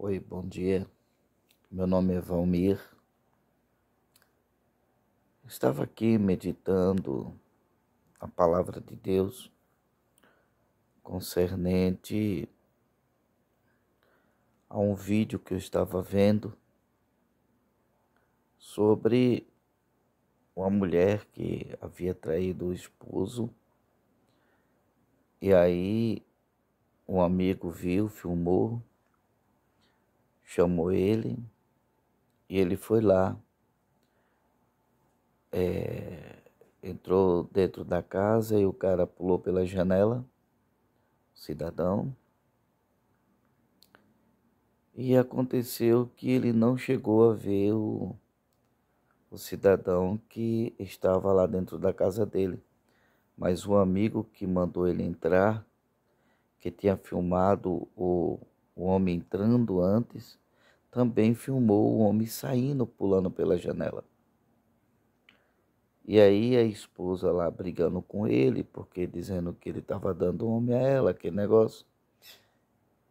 Oi, bom dia. Meu nome é Valmir. Estava aqui meditando a palavra de Deus concernente a um vídeo que eu estava vendo sobre uma mulher que havia traído o esposo. E aí um amigo viu, filmou, chamou ele e ele foi lá. Entrou dentro da casa e o cara pulou pela janela, o cidadão. E aconteceu que ele não chegou a ver o cidadão que estava lá dentro da casa dele. Mas o amigo que mandou ele entrar, que tinha filmado o homem entrando antes, também filmou o homem saindo, pulando pela janela. E aí a esposa lá brigando com ele, porque dizendo que ele estava dando homem a ela, aquele negócio.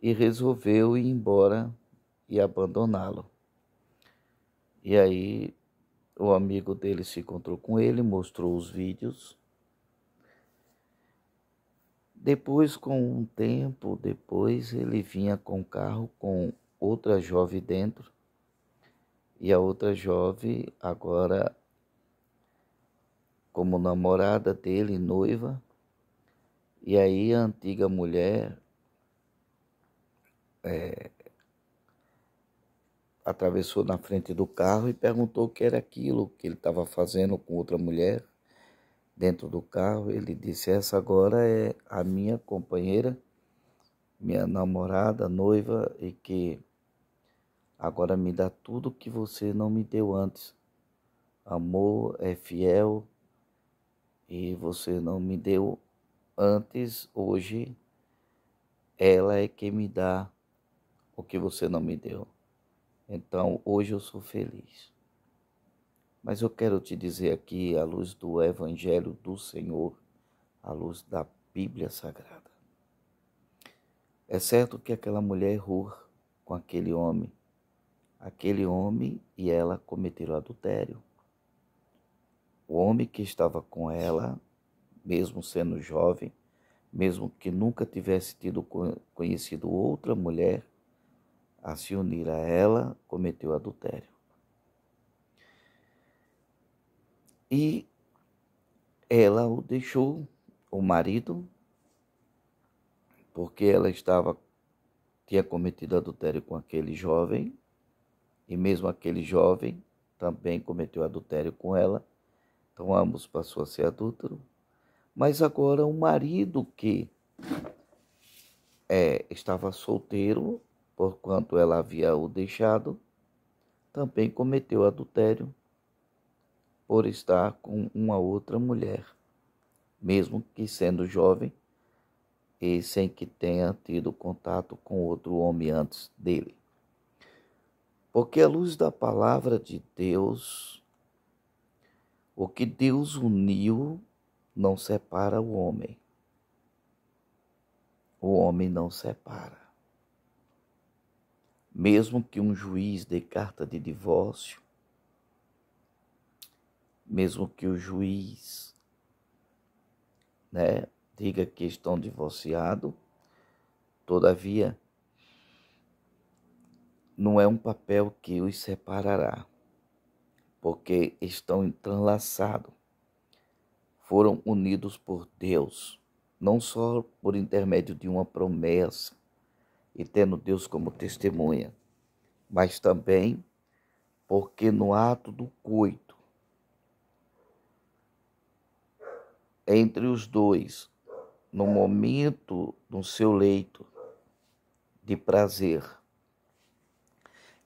E resolveu ir embora e abandoná-lo. E aí o amigo dele se encontrou com ele, mostrou os vídeos. Depois, com um tempo depois, ele vinha com o carro com outra jovem dentro. E a outra jovem, agora como namorada dele, noiva. E aí a antiga mulher atravessou na frente do carro e perguntou o que era aquilo que ele estava fazendo com outra mulher dentro do carro. Ele disse: essa agora é a minha companheira, minha namorada, noiva, e que agora me dá tudo que você não me deu antes. Amor é fiel e você não me deu antes. Hoje ela é quem me dá o que você não me deu. Então hoje eu sou feliz. Mas eu quero te dizer aqui, à luz do Evangelho do Senhor, à luz da Bíblia Sagrada. É certo que aquela mulher errou com aquele homem. Aquele homem e ela cometeram adultério. O homem que estava com ela, mesmo sendo jovem, mesmo que nunca tivesse tido conhecido outra mulher a se unir a ela, cometeu adultério. E ela o deixou, o marido, porque ela tinha cometido adultério com aquele jovem, e mesmo aquele jovem também cometeu adultério com ela. Então ambos passou a ser adúltero. Mas agora o marido que estava solteiro, porquanto ela havia o deixado, também cometeu adultério por estar com uma outra mulher, mesmo que sendo jovem e sem que tenha tido contato com outro homem antes dele. Porque à luz da palavra de Deus, o que Deus uniu não separa o homem. O homem não separa. Mesmo que um juiz dê carta de divórcio, mesmo que o juiz, diga que estão divorciados, todavia, não é um papel que os separará, porque estão entrelaçados, foram unidos por Deus, não só por intermédio de uma promessa e tendo Deus como testemunha, mas também porque no ato do coito, entre os dois, no momento do seu leito de prazer,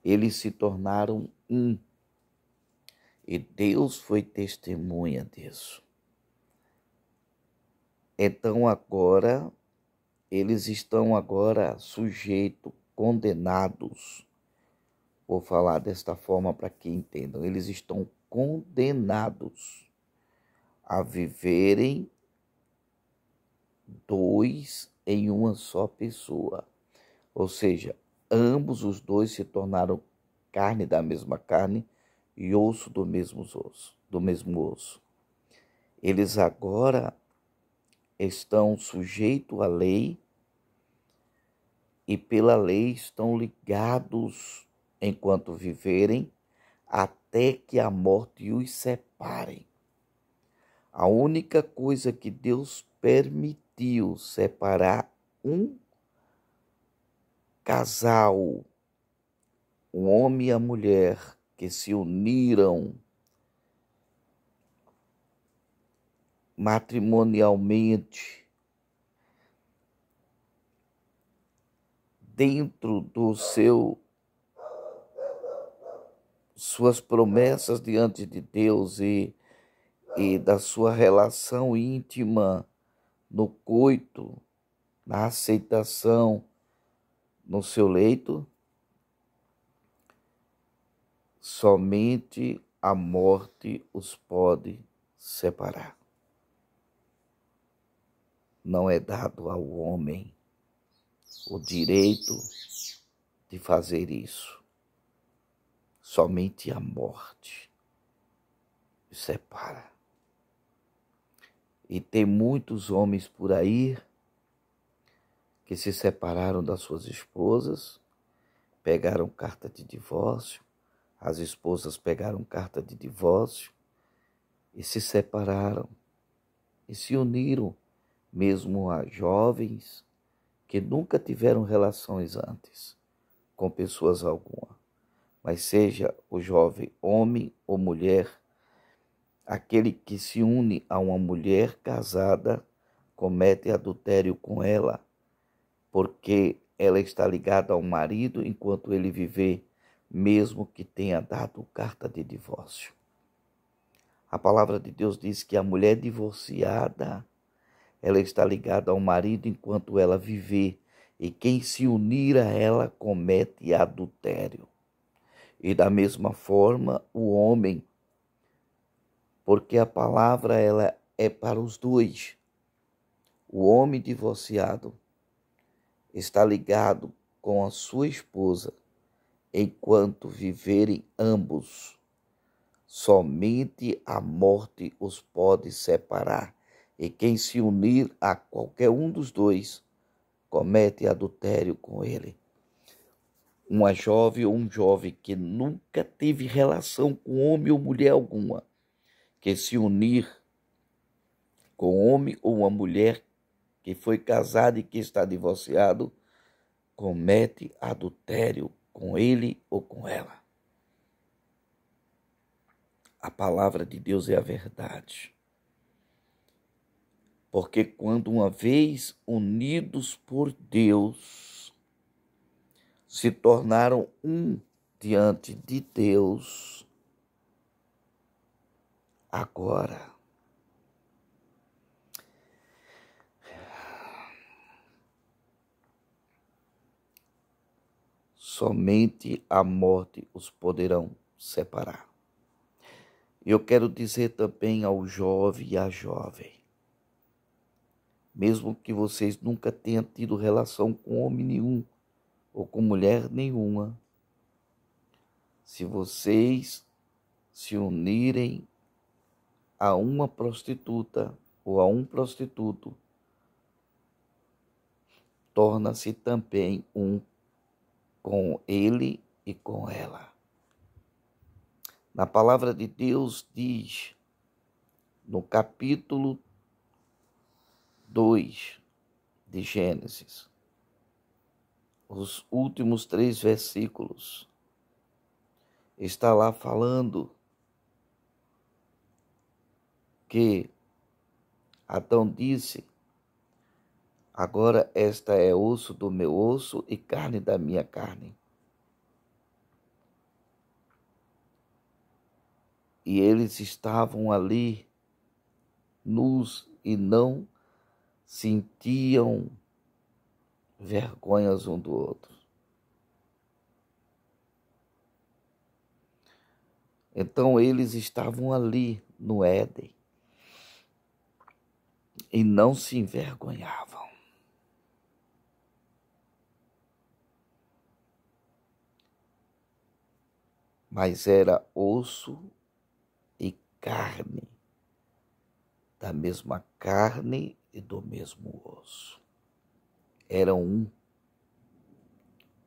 eles se tornaram um. E Deus foi testemunha disso. Então agora, eles estão agora sujeitos, condenados. Vou falar desta forma para que entendam. Eles estão condenados a viverem dois em uma só pessoa. Ou seja, ambos os dois se tornaram carne da mesma carne e osso do mesmo osso, do mesmo osso. Eles agora estão sujeitos à lei e pela lei estão ligados enquanto viverem até que a morte os separe. A única coisa que Deus permitiu separar um casal, o homem e a mulher que se uniram matrimonialmente dentro do suas promessas diante de Deus e da sua relação íntima no coito, na aceitação no seu leito, somente a morte os pode separar. Não é dado ao homem o direito de fazer isso. Somente a morte os separa. E tem muitos homens por aí que se separaram das suas esposas, pegaram carta de divórcio, as esposas pegaram carta de divórcio e se separaram e se uniram, mesmo a jovens que nunca tiveram relações antes com pessoas alguma. Mas seja o jovem homem ou mulher, aquele que se une a uma mulher casada comete adultério com ela, porque ela está ligada ao marido enquanto ele viver, mesmo que tenha dado carta de divórcio. A palavra de Deus diz que a mulher divorciada, ela está ligada ao marido enquanto ela viver, e quem se unir a ela comete adultério. E da mesma forma o homem, porque a palavra ela é para os dois. O homem divorciado está ligado com a sua esposa enquanto viverem ambos. Somente a morte os pode separar. E quem se unir a qualquer um dos dois comete adultério com ele. Uma jovem ou um jovem que nunca teve relação com homem ou mulher alguma, que se unir com homem ou uma mulher que foi casado e que está divorciado, comete adultério com ele ou com ela. A palavra de Deus é a verdade. Porque quando uma vez unidos por Deus, se tornaram um diante de Deus, agora somente a morte os poderão separar. Eu quero dizer também ao jovem e à jovem, mesmo que vocês nunca tenham tido relação com homem nenhum ou com mulher nenhuma, se vocês se unirem a uma prostituta ou a um prostituto, torna-se também um com ele e com ela. Na palavra de Deus diz, no capítulo 2 de Gênesis, os últimos 3 versículos, está lá falando que Adão disse: agora esta é osso do meu osso e carne da minha carne. E eles estavam ali nus e não sentiam vergonhas um do outro. Então eles estavam ali no Éden e não se envergonhavam. mas era osso e carne, da mesma carne e do mesmo osso. Era um.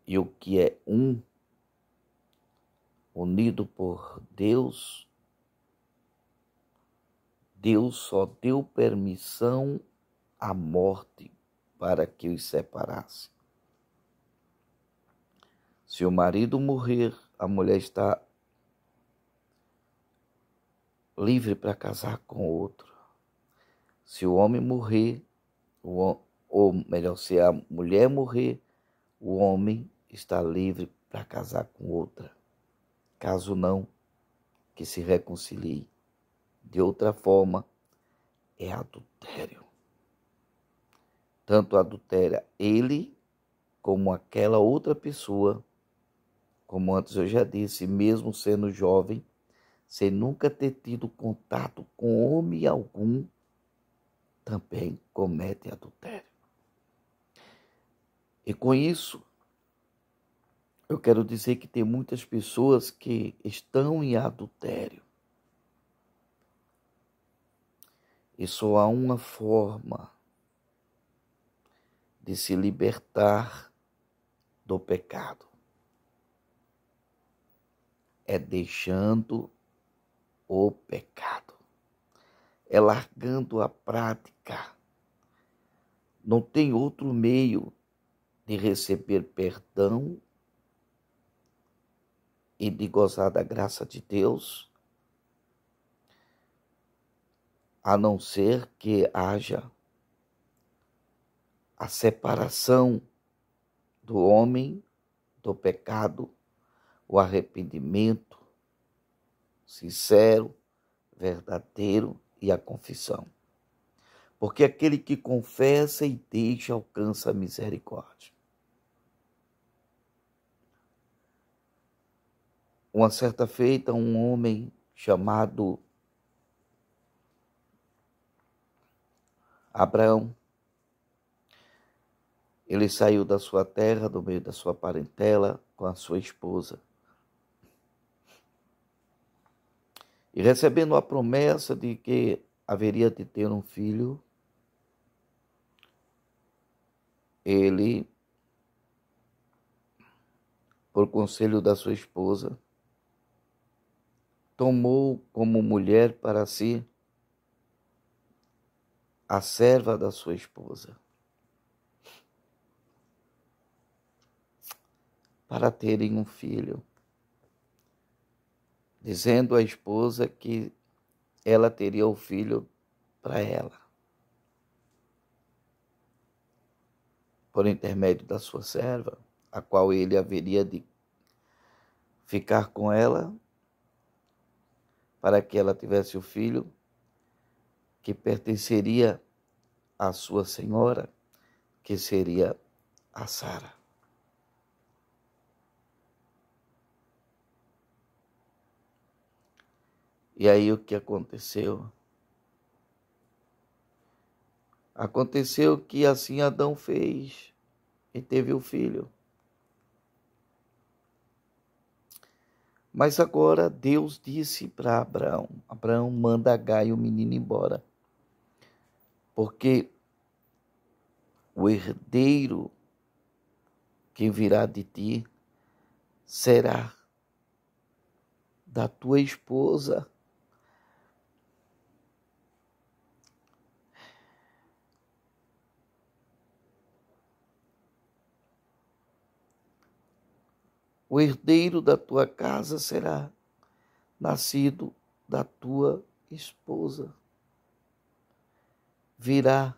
E o que é um, unido por Deus, Deus só deu permissão à morte para que os separasse. Se o marido morrer, a mulher está livre para casar com outro. Se o homem morrer, ou melhor, se a mulher morrer, o homem está livre para casar com outra. Caso não, que se reconcilie. De outra forma, é adultério. Tanto adultera ele como aquela outra pessoa, como antes eu já disse, mesmo sendo jovem, sem nunca ter tido contato com homem algum, também comete adultério. E com isso, eu quero dizer que tem muitas pessoas que estão em adultério. E só há uma forma de se libertar do pecado. É deixando o pecado. É largando a prática. Não tem outro meio de receber perdão e de gozar da graça de Deus, a não ser que haja a separação do homem do pecado, o arrependimento sincero, verdadeiro e a confissão. Porque aquele que confessa e deixa alcança a misericórdia. Uma certa feita, um homem chamado Abraão, ele saiu da sua terra, do meio da sua parentela, com a sua esposa. E recebendo a promessa de que haveria de ter um filho, ele, por conselho da sua esposa, tomou como mulher para si a serva da sua esposa, para terem um filho, dizendo à esposa que ela teria o filho para ela, por intermédio da sua serva, a qual ele haveria de ficar com ela, para que ela tivesse o filho que pertenceria à sua senhora, que seria a Sara. E aí o que aconteceu? Aconteceu que assim Adão fez e teve o filho. Mas agora Deus disse para Abraão, Abraão, manda Agar e o menino embora, porque o herdeiro que virá de ti será da tua esposa. O herdeiro da tua casa será nascido da tua esposa. Virá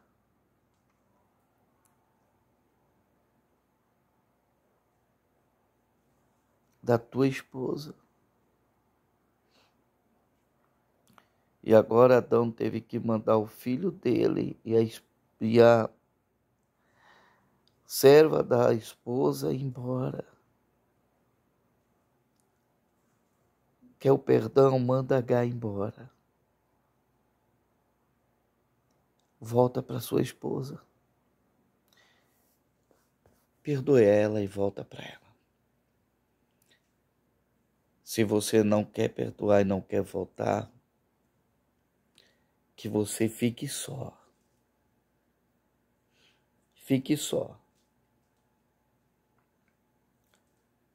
da tua esposa. E agora Adão teve que mandar o filho dele e a serva da esposa embora. Quer o perdão, manda Agar embora. Volta para sua esposa. Perdoe ela e volta para ela. Se você não quer perdoar e não quer voltar, que você fique só. Fique só.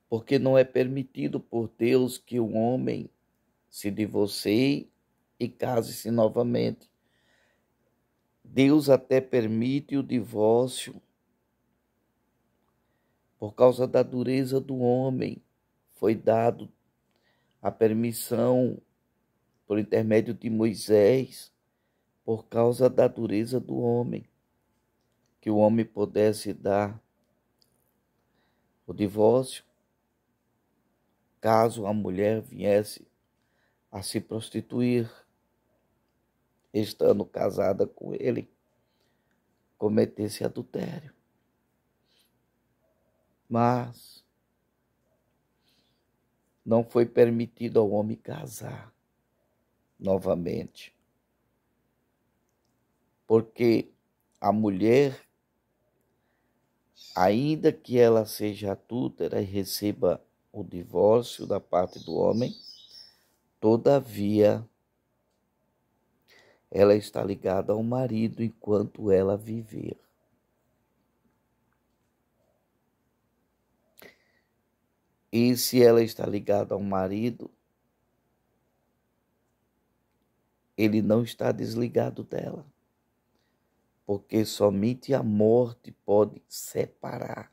Porque não é permitido por Deus que o homem se divorcie e case-se novamente. Deus até permite o divórcio por causa da dureza do homem. Foi dado a permissão por intermédio de Moisés, por causa da dureza do homem, que o homem pudesse dar o divórcio, caso a mulher viesse a se prostituir, estando casada com ele, cometesse adultério. Mas não foi permitido ao homem casar novamente, porque a mulher, ainda que ela seja adúltera e receba o divórcio da parte do homem, todavia ela está ligada ao marido enquanto ela viver. E se ela está ligada ao marido, ele não está desligado dela, porque somente a morte pode separar.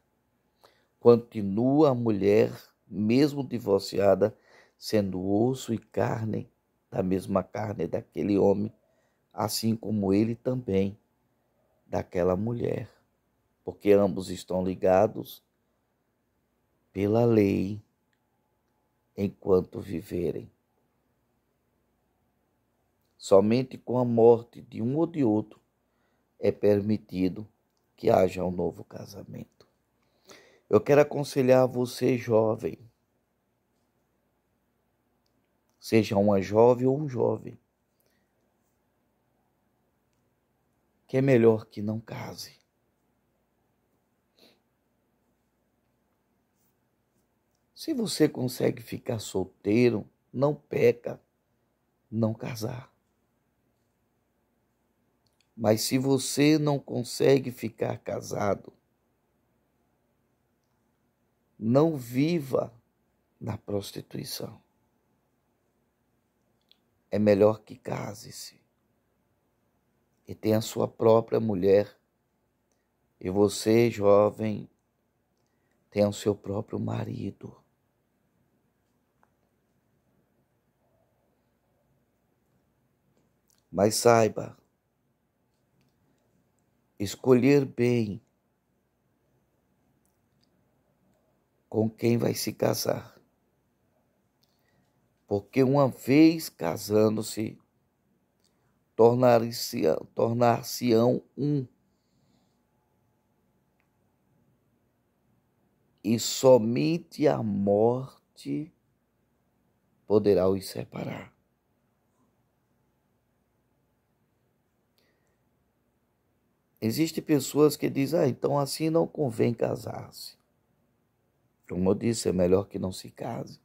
Continua a mulher, mesmo divorciada, sendo osso e carne, da mesma carne daquele homem, assim como ele também, daquela mulher, porque ambos estão ligados pela lei enquanto viverem. Somente com a morte de um ou de outro é permitido que haja um novo casamento. Eu quero aconselhar você, jovem, seja uma jovem ou um jovem, que é melhor que não case. Se você consegue ficar solteiro, não peca não casar. Mas se você não consegue ficar casado, não viva na prostituição. É melhor que case-se e tenha sua própria mulher. E você, jovem, tenha o seu próprio marido. Mas saiba, escolher bem com quem vai se casar. Porque uma vez casando-se, tornar-se-ão um. E somente a morte poderá os separar. Existem pessoas que dizem, então assim não convém casar-se. Como eu disse, é melhor que não se case.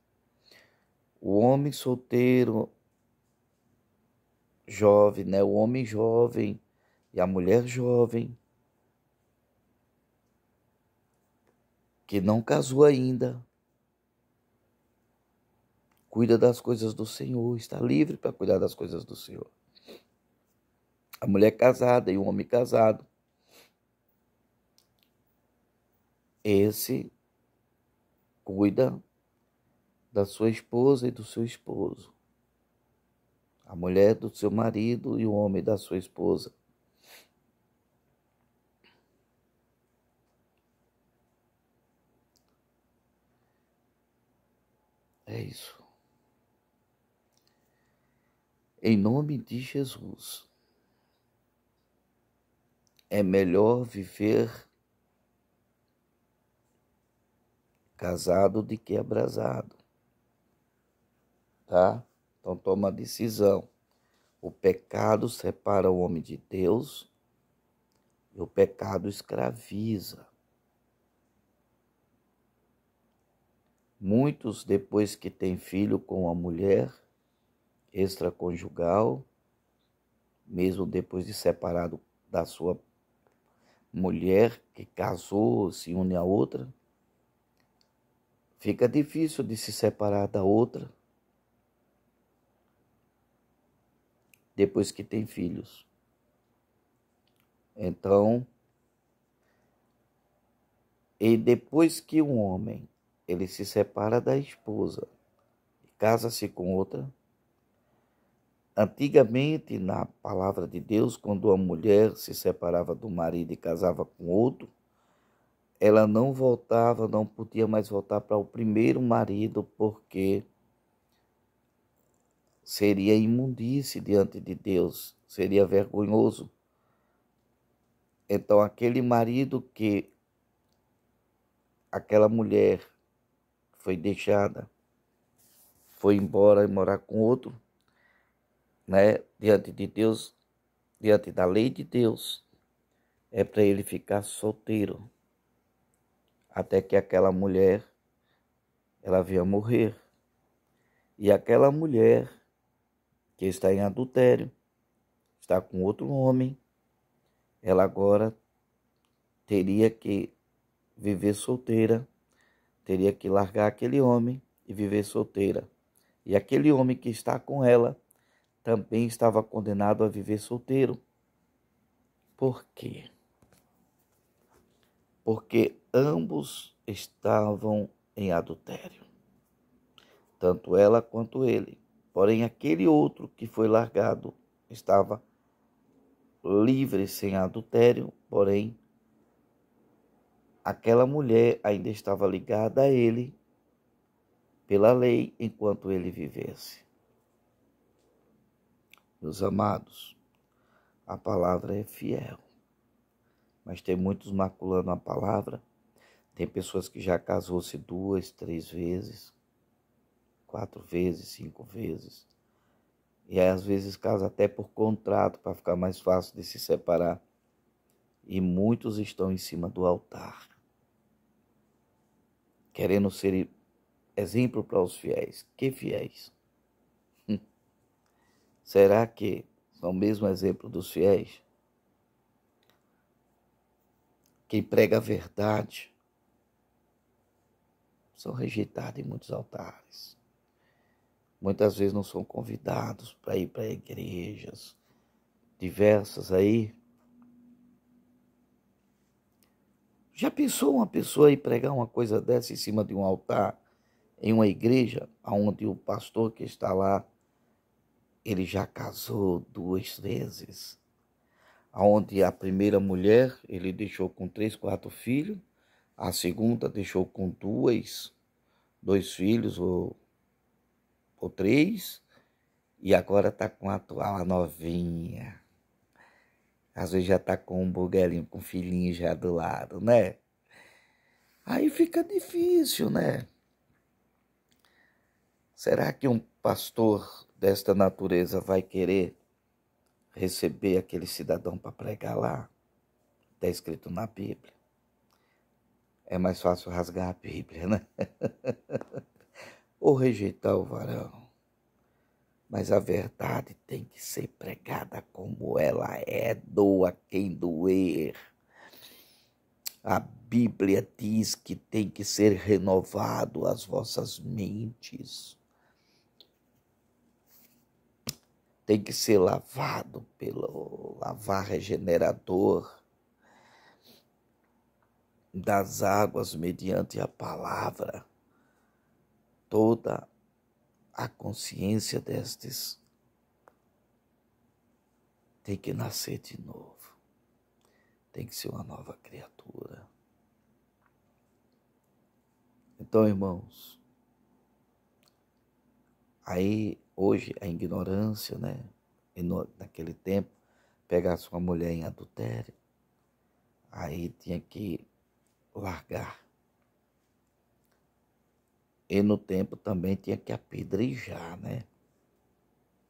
O homem solteiro, jovem, né? O homem jovem e a mulher jovem, que não casou ainda, cuida das coisas do Senhor, está livre para cuidar das coisas do Senhor. A mulher casada e o homem casado, esse cuida da sua esposa e do seu esposo. A mulher do seu marido e o homem da sua esposa. É isso. Em nome de Jesus, é melhor viver casado do que abrasado, tá? Então toma a decisão. O pecado separa o homem de Deus e o pecado escraviza. Muitos, depois que têm filho com a mulher extraconjugal, mesmo depois de separado da sua mulher que casou, se une a outra, fica difícil de se separar da outra depois que tem filhos. Então, e depois que um homem ele se separa da esposa e casa-se com outra, antigamente, na palavra de Deus, quando a mulher se separava do marido e casava com outro, ela não voltava, não podia mais voltar para o primeiro marido, porque seria imundície diante de Deus, seria vergonhoso. Então, aquele marido que aquela mulher foi deixada, foi embora e morar com outro, né? Diante de Deus, diante da lei de Deus, é para ele ficar solteiro, até que aquela mulher, ela venha morrer. E aquela mulher que está em adultério, está com outro homem, ela agora teria que viver solteira, teria que largar aquele homem e viver solteira. E aquele homem que está com ela também estava condenado a viver solteiro. Por quê? Porque ambos estavam em adultério, tanto ela quanto ele. Porém, aquele outro que foi largado estava livre, sem adultério, porém, aquela mulher ainda estava ligada a ele pela lei enquanto ele vivesse. Meus amados, a palavra é fiel, mas tem muitos maculando a palavra. Tem pessoas que já casou-se 2, 3 vezes, 4 vezes, 5 vezes. E aí, às vezes casa até por contrato para ficar mais fácil de se separar. E muitos estão em cima do altar, querendo ser exemplo para os fiéis. Que fiéis? Será que são o mesmo exemplo dos fiéis? Quem prega a verdade são rejeitados em muitos altares. Muitas vezes não são convidados para ir para igrejas diversas aí. Já pensou uma pessoa ir pregar uma coisa dessa em cima de um altar, em uma igreja, onde o pastor que está lá, ele já casou 2 vezes, onde a primeira mulher ele deixou com 3, 4 filhos, a segunda deixou com 2 filhos ou 3, e agora está com a atual, a novinha. Às vezes já está com um buguelinho, com um filhinho já do lado, né? Aí fica difícil, né? Será que um pastor desta natureza vai querer receber aquele cidadão para pregar lá? Está escrito na Bíblia. É mais fácil rasgar a Bíblia, né? Ou rejeitar o varão. Mas a verdade tem que ser pregada como ela é, doa quem doer. A Bíblia diz que tem que ser renovado as vossas mentes. Tem que ser lavado pelo lavar regenerador das águas mediante a palavra. Toda a consciência destes tem que nascer de novo. Tem que ser uma nova criatura. Então, irmãos, aí hoje a ignorância, né? E naquele tempo, pegasse uma mulher em adultério, aí tinha que largar. E no tempo também tinha que apedrejar, né?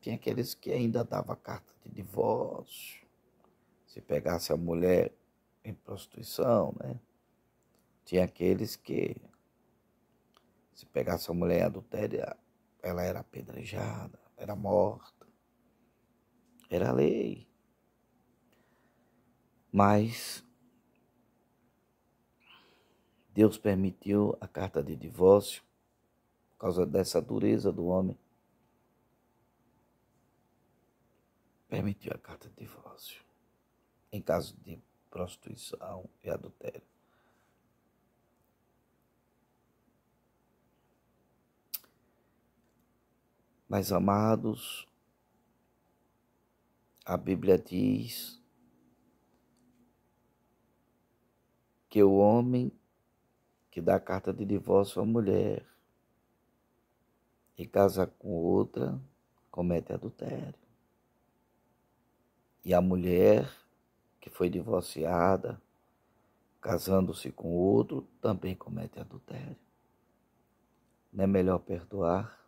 Tinha aqueles que ainda davam carta de divórcio. Se pegasse a mulher em prostituição, né? Tinha aqueles que, Se pegasse a mulher em adultério, ela era apedrejada, era morta. Era a lei. Mas Deus permitiu a carta de divórcio por causa dessa dureza do homem. Permitiu a carta de divórcio em caso de prostituição e adultério. Mas, amados, a Bíblia diz que o homem que dá carta de divórcio à mulher e casa com outra, comete adultério. E a mulher que foi divorciada, casando-se com outro, também comete adultério. Não é melhor perdoar?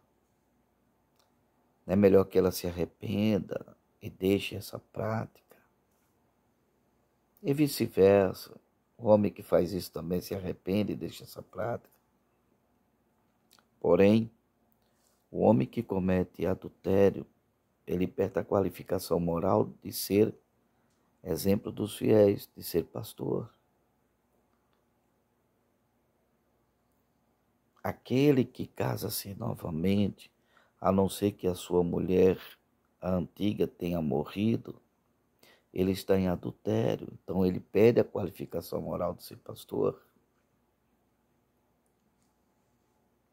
Não é melhor que ela se arrependa e deixe essa prática? E vice-versa. O homem que faz isso também se arrepende e deixa essa prática. Porém, o homem que comete adultério, ele perde a qualificação moral de ser exemplo dos fiéis, de ser pastor. Aquele que casa-se novamente, a não ser que a sua mulher, a antiga, tenha morrido, ele está em adultério, então ele perde a qualificação moral de ser pastor.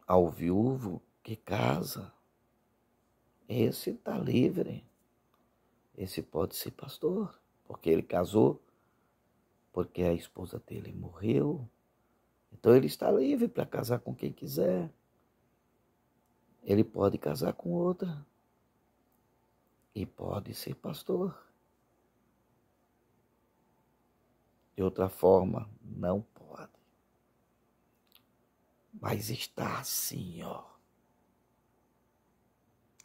Ao viúvo que casa, esse está livre, esse pode ser pastor, porque ele casou, porque a esposa dele morreu, então ele está livre para casar com quem quiser. Ele pode casar com outra e pode ser pastor. De outra forma, não pode. Mas está assim, ó,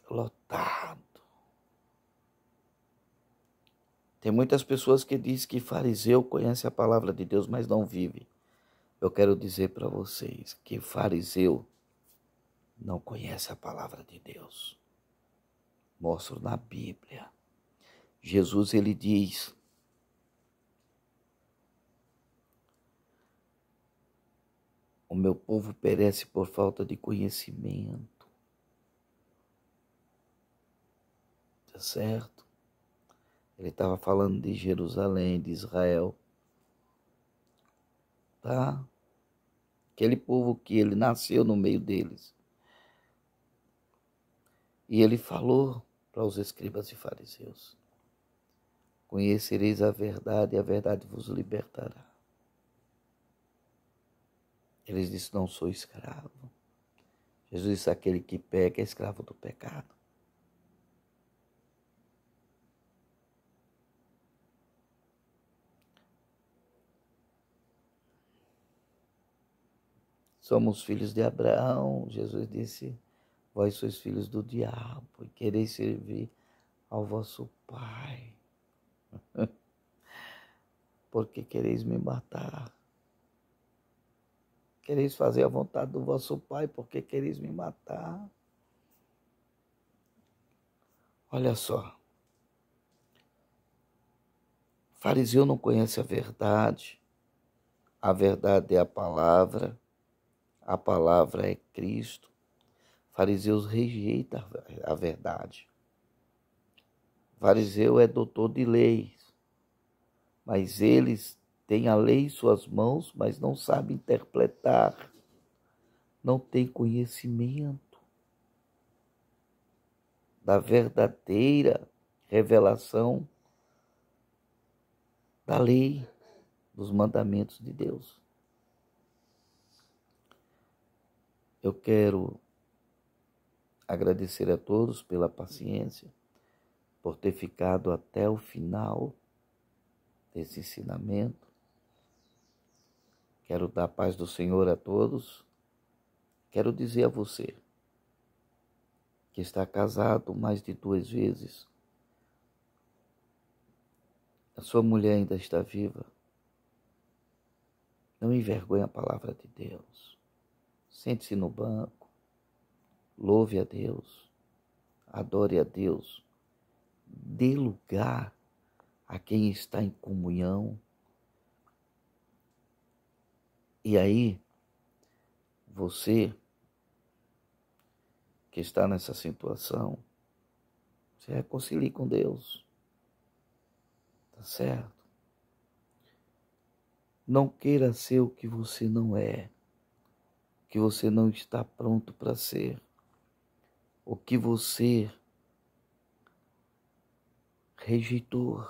lotado. Tem muitas pessoas que dizem que fariseu conhece a palavra de Deus, mas não vive. Eu quero dizer para vocês que fariseu não conhece a palavra de Deus. Mostro na Bíblia. Jesus, ele diz: o meu povo perece por falta de conhecimento. Tá certo? Ele estava falando de Jerusalém, de Israel. Tá? Aquele povo que ele nasceu no meio deles. E ele falou para os escribas e fariseus: conhecereis a verdade e a verdade vos libertará. Eles disseram: não sou escravo. Jesus disse: aquele que peca é escravo do pecado. Somos filhos de Abraão. Jesus disse: vós sois filhos do diabo e quereis servir ao vosso Pai. Porque quereis me matar. Quereis fazer a vontade do vosso Pai, porque quereis me matar. Olha só. O fariseu não conhece a verdade. A verdade é a palavra é Cristo. Fariseus rejeitam a verdade. Fariseu é doutor de leis, mas eles têm a lei em suas mãos, mas não sabem interpretar, não têm conhecimento da verdadeira revelação da lei, dos mandamentos de Deus. Eu quero agradecer a todos pela paciência, por ter ficado até o final desse ensinamento. Quero dar a paz do Senhor a todos. Quero dizer a você que está casado mais de 2 vezes, a sua mulher ainda está viva. Não envergonhe a palavra de Deus. Sente-se no banco, louve a Deus, adore a Deus, dê lugar a quem está em comunhão. E aí, você que está nessa situação, se reconcilie com Deus, tá certo? Não queira ser o que você não é, o que você não está pronto para ser, o que você rejeitou.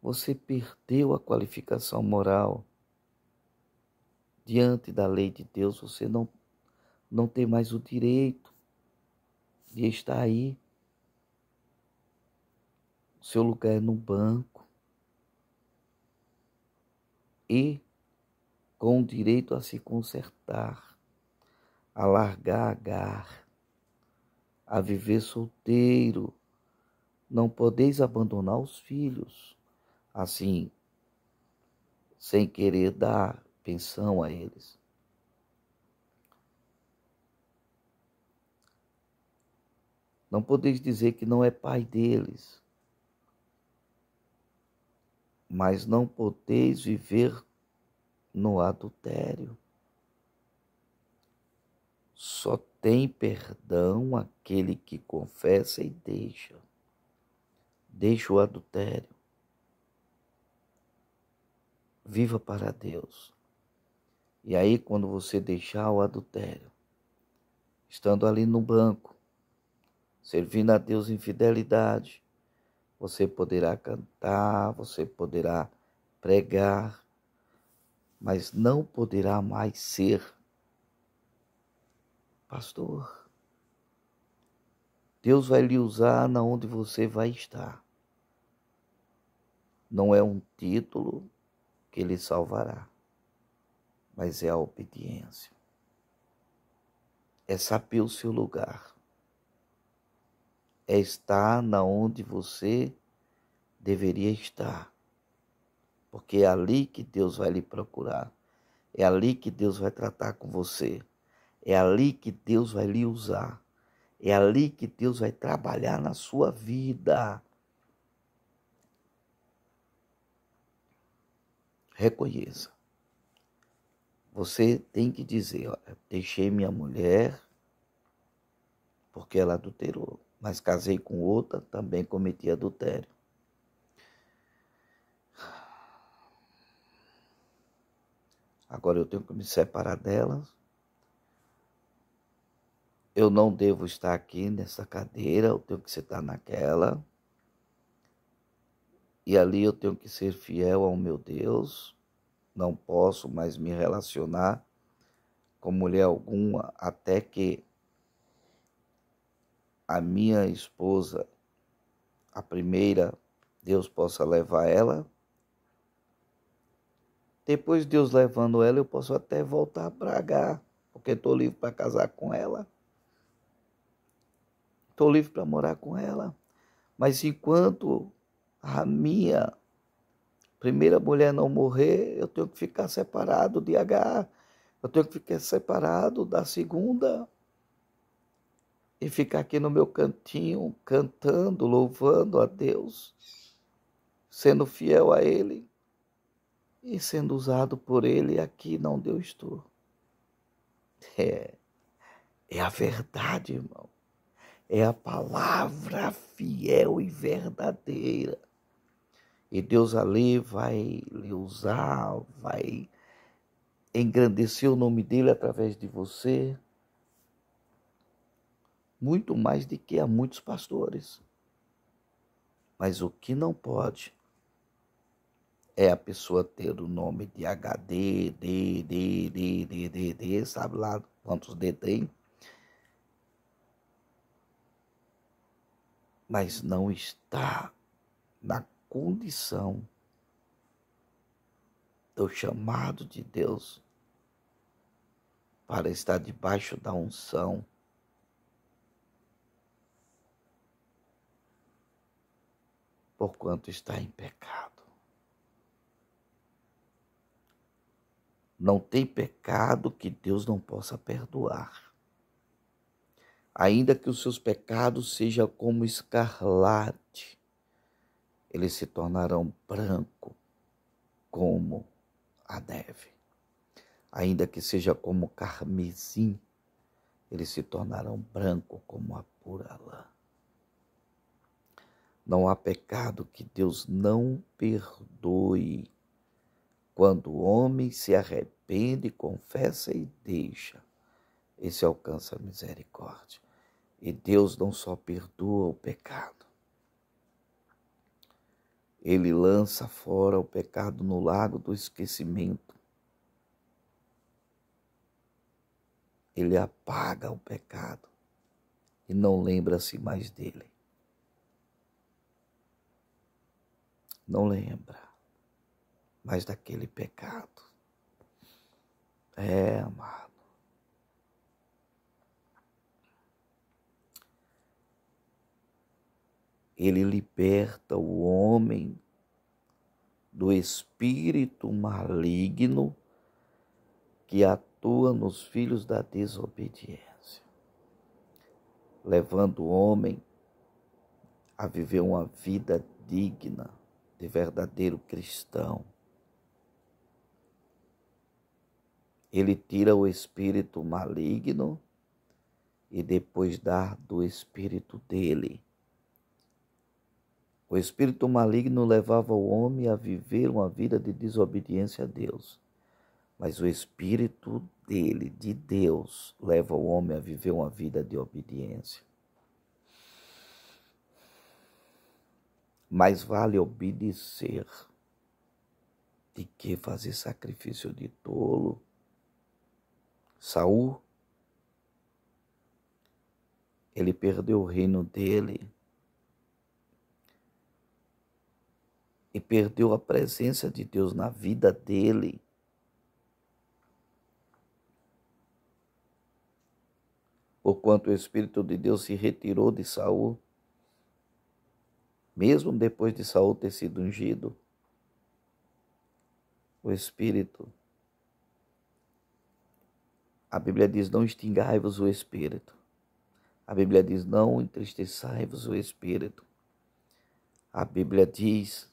Você perdeu a qualificação moral diante da lei de Deus. Você não tem mais o direito de estar aí. O seu lugar é no banco e com o direito a se consertar, a largar a garra, a viver solteiro. Não podeis abandonar os filhos, assim, sem querer dar pensão a eles. Não podeis dizer que não é pai deles, mas não podeis viver no adultério. Só tem perdão aquele que confessa e deixa. Deixa o adultério. Viva para Deus. E aí, quando você deixar o adultério, estando ali no banco, servindo a Deus em fidelidade, você poderá cantar, você poderá pregar, mas não poderá mais ser pastor. Deus vai lhe usar na onde você vai estar. Não é um título que lhe salvará, mas é a obediência. É saber o seu lugar. É estar na onde você deveria estar. Porque é ali que Deus vai lhe procurar. É ali que Deus vai tratar com você. É ali que Deus vai lhe usar. É ali que Deus vai trabalhar na sua vida. Reconheça. Você tem que dizer, olha, deixei minha mulher porque ela adulterou, mas casei com outra, também cometi adultério. Agora eu tenho que me separar dela. Eu não devo estar aqui nessa cadeira, eu tenho que sentar naquela. E ali eu tenho que ser fiel ao meu Deus. Não posso mais me relacionar com mulher alguma até que a minha esposa, a primeira, Deus possa levar ela. Depois Deus levando ela, eu posso até voltar para H, porque estou livre para casar com ela. Estou livre para morar com ela. Mas enquanto a minha primeira mulher não morrer, eu tenho que ficar separado de H. Eu tenho que ficar separado da segunda. E ficar aqui no meu cantinho, cantando, louvando a Deus, sendo fiel a Ele e sendo usado por Ele aqui onde eu estou. É a verdade, irmão. É a palavra fiel e verdadeira. E Deus ali vai lhe usar, vai engrandecer o nome dele através de você, muito mais do que a muitos pastores. Mas o que não pode é a pessoa ter o nome de HD, D, sabe lá quantos D tem, mas não está na condição do chamado de Deus para estar debaixo da unção, porquanto está em pecado. Não tem pecado que Deus não possa perdoar. Ainda que os seus pecados sejam como escarlate, eles se tornarão branco como a neve. Ainda que seja como carmesim, eles se tornarão branco como a pura lã. Não há pecado que Deus não perdoe. Quando o homem se arrepende, confessa e deixa, esse alcança a misericórdia. E Deus não só perdoa o pecado, Ele lança fora o pecado no lago do esquecimento. Ele apaga o pecado e não lembra-se mais dele. Não lembra mais daquele pecado. Amado. Ele liberta o homem do espírito maligno que atua nos filhos da desobediência, levando o homem a viver uma vida digna de verdadeiro cristão. Ele tira o espírito maligno e depois dá do espírito dele. O espírito maligno levava o homem a viver uma vida de desobediência a Deus. Mas o espírito dele, de Deus, leva o homem a viver uma vida de obediência. Mais vale obedecer do que fazer sacrifício de tolo. Saul, ele perdeu o reino dele e perdeu a presença de Deus na vida dele. Porquanto o Espírito de Deus se retirou de Saul, mesmo depois de Saul ter sido ungido, o Espírito, a Bíblia diz, não extingai-vos o Espírito. A Bíblia diz, não entristeçai-vos o Espírito. A Bíblia diz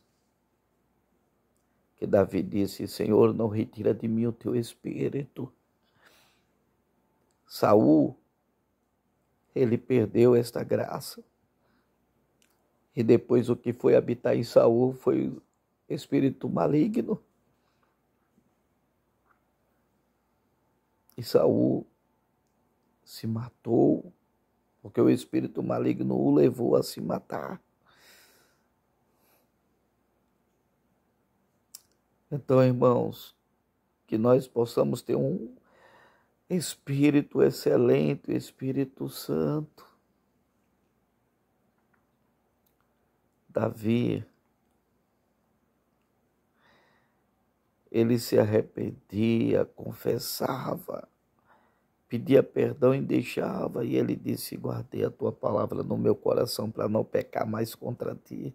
que Davi disse, Senhor, não retira de mim o teu Espírito. Saul, ele perdeu esta graça. E depois o que foi habitar em Saul foi o espírito maligno. E Saul se matou, porque o espírito maligno o levou a se matar. Então, irmãos, que nós possamos ter um Espírito excelente, Espírito Santo. Davi, ele se arrependia, confessava, pedia perdão e deixava. E ele disse, guardei a tua palavra no meu coração para não pecar mais contra ti.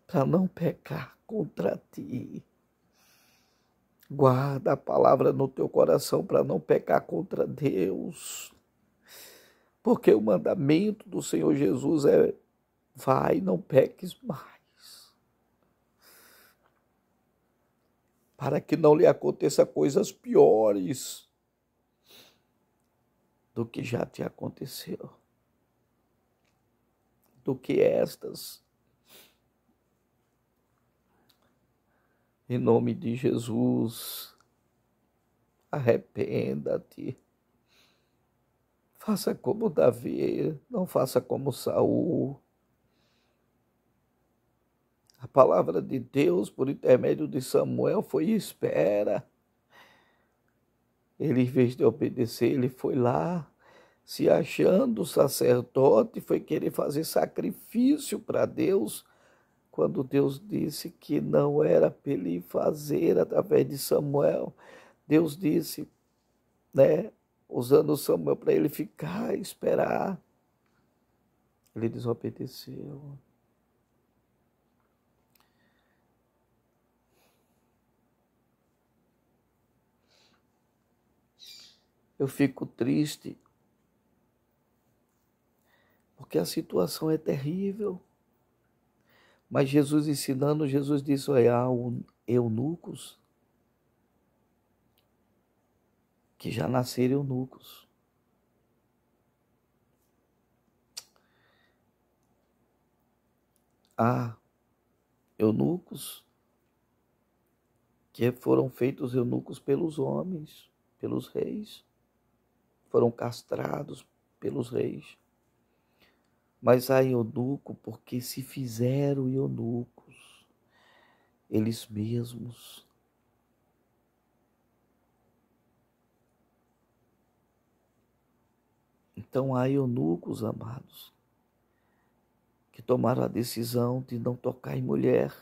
Para não pecar contra ti. Guarda a palavra no teu coração para não pecar contra Deus. Porque o mandamento do Senhor Jesus é, vai, não peques mais. Para que não lhe aconteça coisas piores do que já te aconteceu. Do que estas. Em nome de Jesus, arrependa-te. Faça como Davi, não faça como Saul. A palavra de Deus, por intermédio de Samuel, foi espera. Ele, em vez de obedecer, ele foi lá, se achando sacerdote, foi querer fazer sacrifício para Deus, quando Deus disse que não era para ele fazer através de Samuel. Deus disse, usando Samuel para ele ficar, esperar. Ele desobedeceu. eu fico triste, porque a situação é terrível. Mas Jesus ensinando, Jesus disse, olha, há eunucos que já nasceram eunucos. Há eunucos que foram feitos eunucos pelos homens, pelos reis. Foram castrados pelos reis. Mas há eunuco porque se fizeram eunucos, eles mesmos. Então há eunucos, amados, que tomaram a decisão de não tocar em mulher.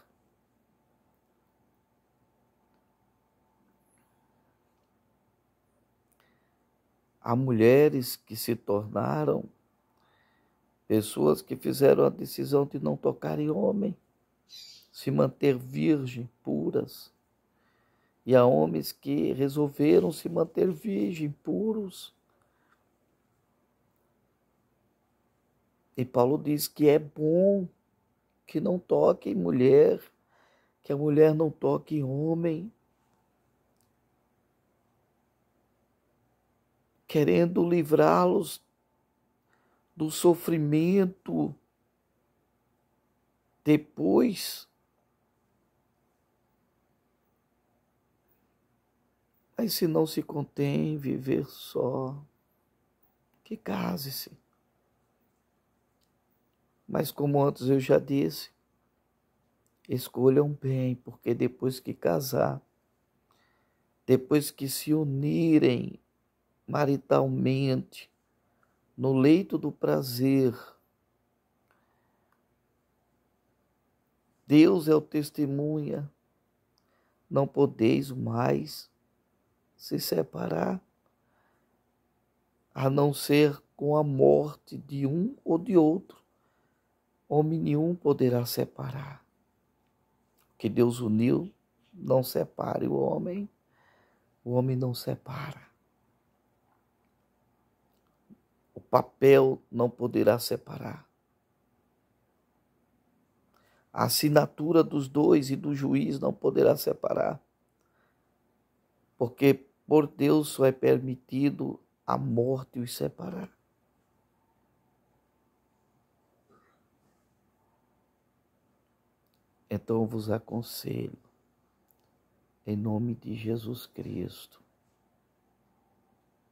Há mulheres que se tornaram pessoas que fizeram a decisão de não tocar em homem, se manter virgem, puras. E há homens que resolveram se manter virgem, puros. E Paulo diz que é bom que não toque em mulher, que a mulher não toque em homem, querendo livrá-los do sofrimento depois. Mas se não se contém em viver só, que case-se. Mas como antes eu já disse, escolham bem, porque depois que casar, depois que se unirem maritalmente, no leito do prazer, Deus é o testemunha, não podeis mais se separar, a não ser com a morte de um ou de outro. Homem nenhum poderá separar. O que Deus uniu, não separe o homem não separa. O papel não poderá separar. A assinatura dos dois e do juiz não poderá separar. Porque por Deus só é permitido a morte os separar. Então eu vos aconselho, em nome de Jesus Cristo,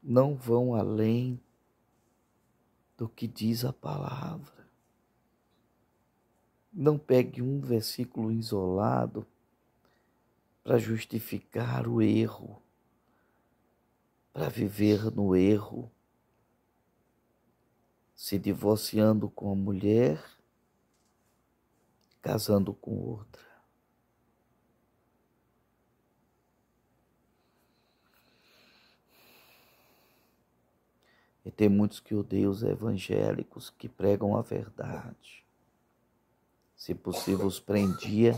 não vão além do que diz a palavra. Não pegue um versículo isolado para justificar o erro, para viver no erro, se divorciando com a mulher, casando com outra. E tem muitos que odeiam os evangélicos que pregam a verdade. Se possível, os prendia,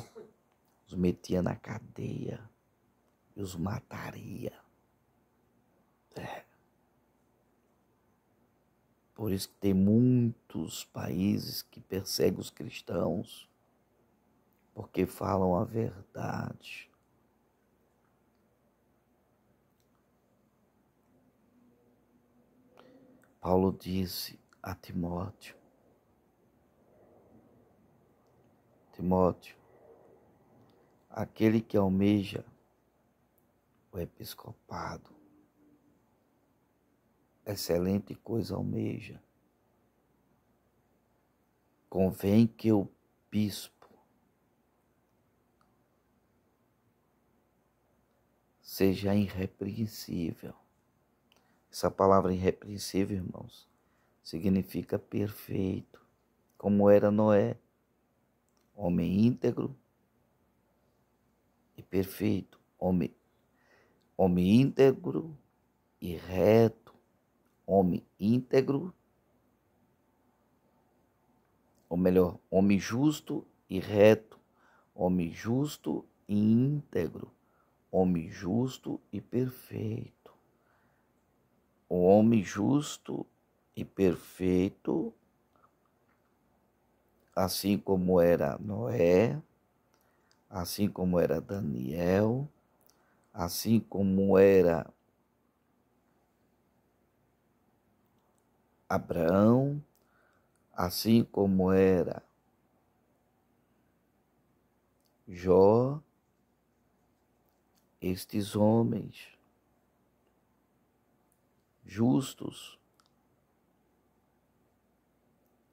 os metia na cadeia e os mataria. Por isso que tem muitos países que perseguem os cristãos, porque falam a verdade. Paulo disse a Timóteo, aquele que almeja o episcopado, excelente coisa almeja. Convém que o bispo seja irrepreensível. Essa palavra irrepreensível, irmãos, significa perfeito, como era Noé, homem íntegro e perfeito, homem íntegro e reto, homem íntegro, ou melhor, homem justo e reto, homem justo e íntegro, homem justo e perfeito. o homem justo e perfeito, assim como era Noé, assim como era Daniel, assim como era Abraão, assim como era Jó, estes homens justos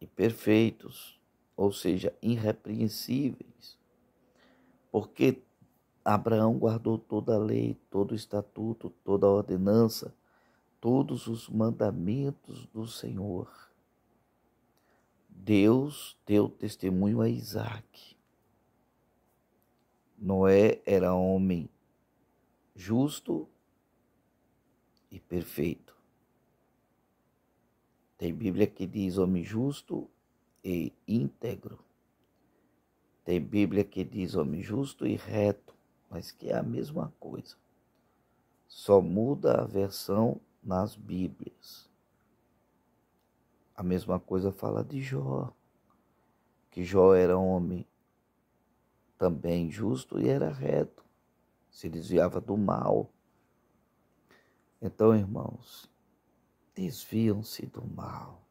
e perfeitos, ou seja, irrepreensíveis, porque Abraão guardou toda a lei, todo o estatuto, toda a ordenança, todos os mandamentos do Senhor. Deus deu testemunho a Isaac. Noé era homem justo e perfeito. Tem Bíblia que diz homem justo e íntegro. Tem Bíblia que diz homem justo e reto, mas que é a mesma coisa. Só muda a versão nas Bíblias. A mesma coisa fala de Jó, que Jó era homem também justo e era reto, se desviava do mal. Então, irmãos, desviam-se do mal.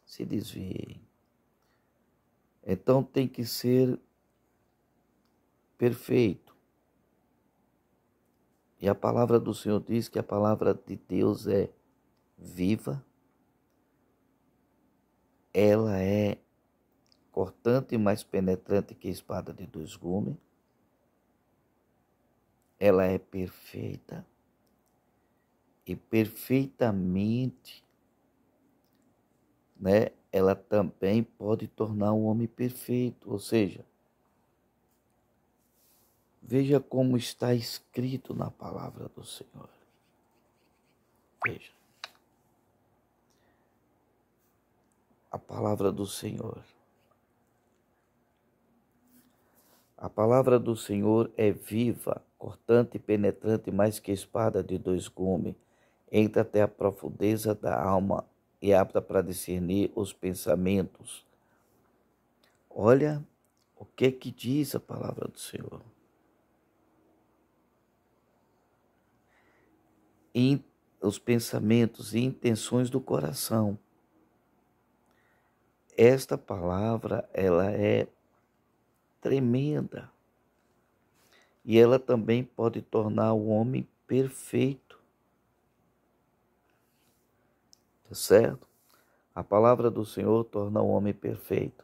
Se desviem. Então tem que ser perfeito. E a palavra do Senhor diz que a palavra de Deus é viva, ela é cortante e mais penetrante que a espada de dois gumes, ela é perfeita e perfeitamente, né, ela também pode tornar o homem perfeito, ou seja, veja como está escrito na palavra do Senhor. Veja. A palavra do Senhor. A palavra do Senhor é viva, cortante e penetrante mais que espada de dois gumes, entra até a profundeza da alma e é apta para discernir os pensamentos. Olha o que diz a palavra do Senhor. Os pensamentos e intenções do coração. Esta palavra, ela é tremenda. E ela também pode tornar o homem perfeito. Tá certo? A palavra do Senhor torna o homem perfeito.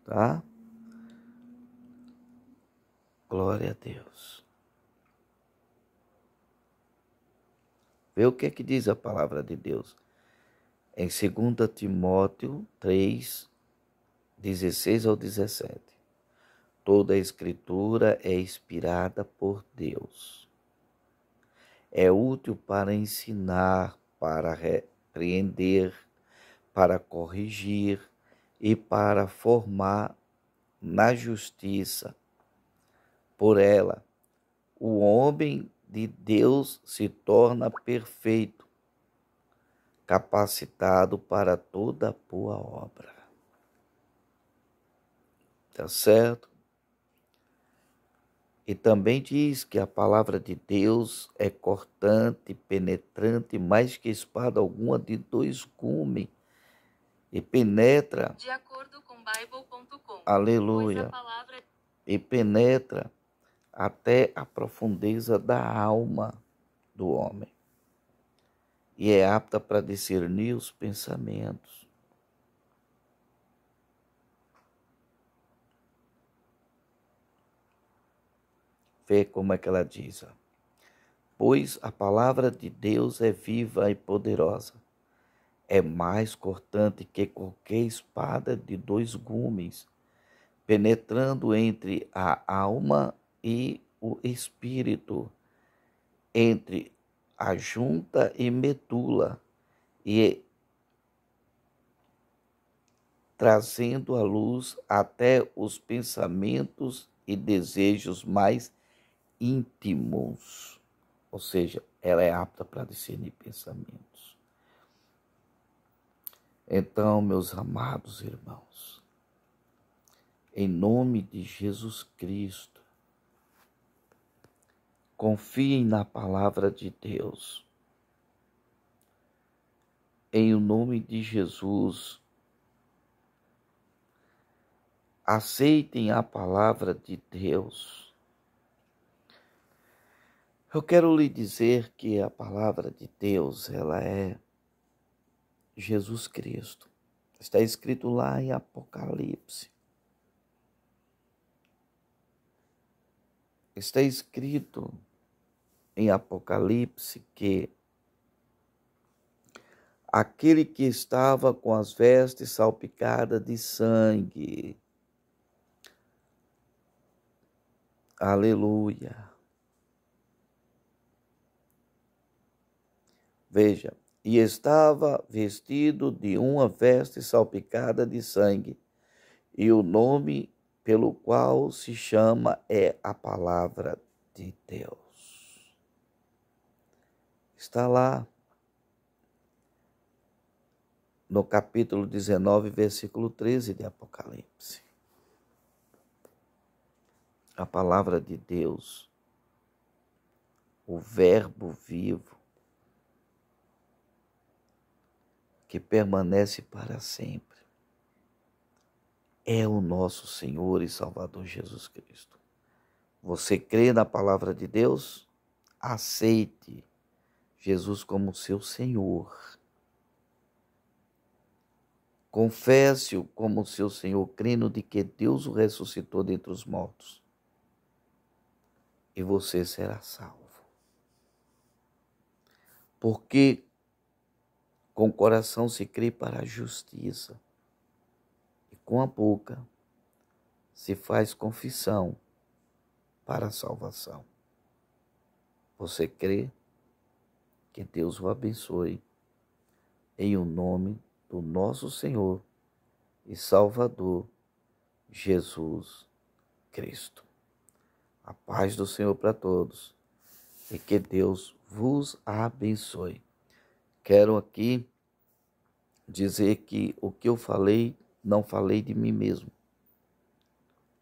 Tá? Glória a Deus. Vê o que diz a palavra de Deus. Em 2 Timóteo 3, 16 ao 17. Toda a escritura é inspirada por Deus. É útil para ensinar, para repreender, para corrigir e para formar na justiça. Por ela, o homem de Deus se torna perfeito, capacitado para toda boa obra. Tá certo? E também diz que a palavra de Deus é cortante, penetrante, mais que espada alguma de dois gumes, e penetra, de acordo com Bible.com, aleluia, e penetra até a profundeza da alma do homem. E é apta para discernir os pensamentos. Vê como é que ela diz. Pois a palavra de Deus é viva e poderosa. É mais cortante que qualquer espada de dois gumes, penetrando entre a alma e o espírito, entre a junta e medula, e trazendo à luz até os pensamentos e desejos mais íntimos. Ou seja, ela é apta para discernir pensamentos. Então, meus amados irmãos, em nome de Jesus Cristo, confiem na palavra de Deus. Em nome de Jesus, aceitem a palavra de Deus. Eu quero lhe dizer que a palavra de Deus, ela é Jesus Cristo. Está escrito lá em Apocalipse. Está escrito em Apocalipse que aquele que estava com as vestes salpicadas de sangue, aleluia. Veja, e estava vestido de uma veste salpicada de sangue, e o nome pelo qual se chama é a palavra de Deus. Está lá no capítulo 19, versículo 13 de Apocalipse. A palavra de Deus, o verbo vivo, que permanece para sempre, é o nosso Senhor e Salvador Jesus Cristo. Você crê na palavra de Deus? Aceite Jesus como seu Senhor. Confesse-o como seu Senhor, crendo de que Deus o ressuscitou dentre os mortos. E você será salvo. Porque com o coração se crê para a justiça, e com a boca se faz confissão para a salvação. Você crê? Que Deus o abençoe, em o nome do nosso Senhor e Salvador, Jesus Cristo. A paz do Senhor para todos e que Deus vos abençoe. Quero aqui dizer que o que eu falei, não falei de mim mesmo.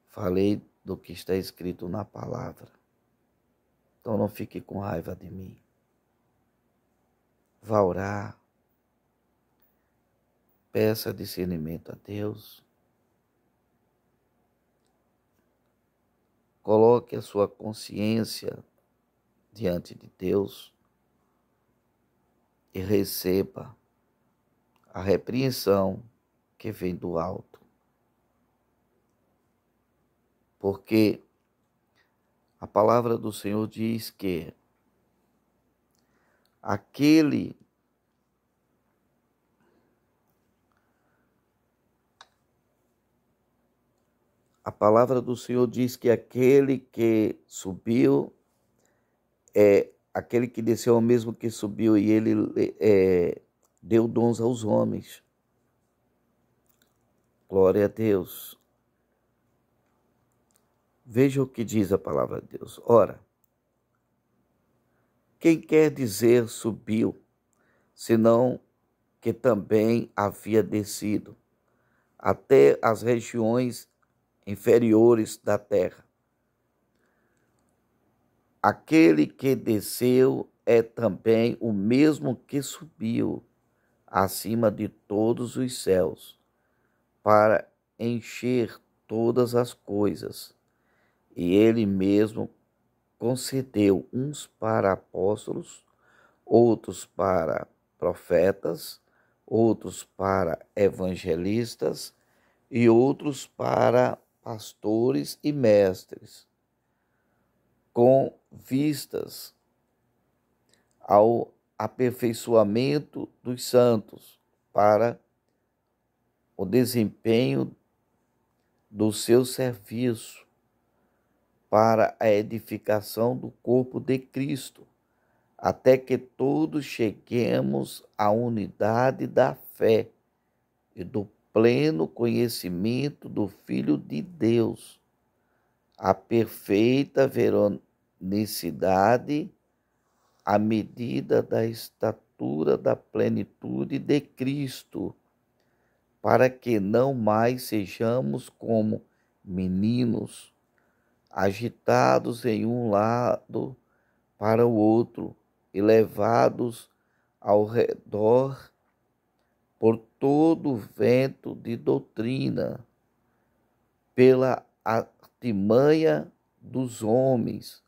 Falei do que está escrito na palavra. Então não fique com raiva de mim. Vá orar. Peça discernimento a Deus. Coloque a sua consciência diante de Deus e receba a repreensão que vem do alto. Porque a palavra do Senhor diz que a palavra do Senhor diz que aquele que subiu aquele que desceu é o mesmo que subiu, e ele deu dons aos homens. Glória a Deus. Veja o que diz a palavra de Deus. Ora, quem quer dizer subiu, senão que também havia descido até as regiões inferiores da terra. Aquele que desceu é também o mesmo que subiu acima de todos os céus, para encher todas as coisas. E ele mesmo concedeu uns para apóstolos, outros para profetas, outros para evangelistas e outros para pastores e mestres, com vistas ao aperfeiçoamento dos santos, para o desempenho do seu serviço, para a edificação do corpo de Cristo, até que todos cheguemos à unidade da fé e do pleno conhecimento do Filho de Deus, a perfeita veronicidade, à medida da estatura da plenitude de Cristo, para que não mais sejamos como meninos, agitados em um lado para o outro e levados ao redor por todo o vento de doutrina, pela artimanha dos homens,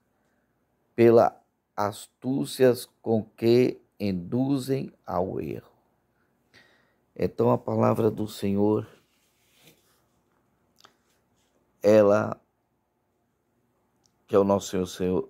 pela astúcias com que induzem ao erro. Então a palavra do Senhor, ela, que é o nosso Senhor,